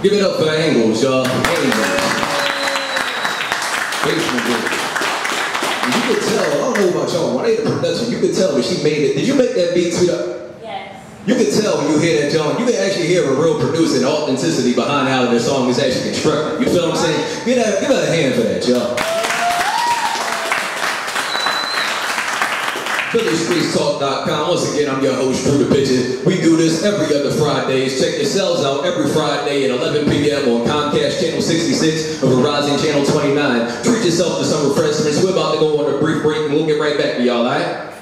Give it up for Angles, y'all. Angles. You could tell, I don't know about y'all, when I did the production, you could tell that she made it. Did you make that beat, sweetheart? Yes. You could tell when you hear that, John. You can actually hear a real producer and authenticity behind how the song is actually constructed. You feel what I'm saying? Give her a hand for that, y'all. PhillyStreetsTalk.com. Once again, I'm your host, Drew the Pitcher. We do this every other Fridays. Check yourselves out every Friday at 11 p.m. on Comcast Channel 66 or Verizon Channel 29. Treat yourself to some refreshments. We're about to go on a brief break and we'll get right back to y'all, all right?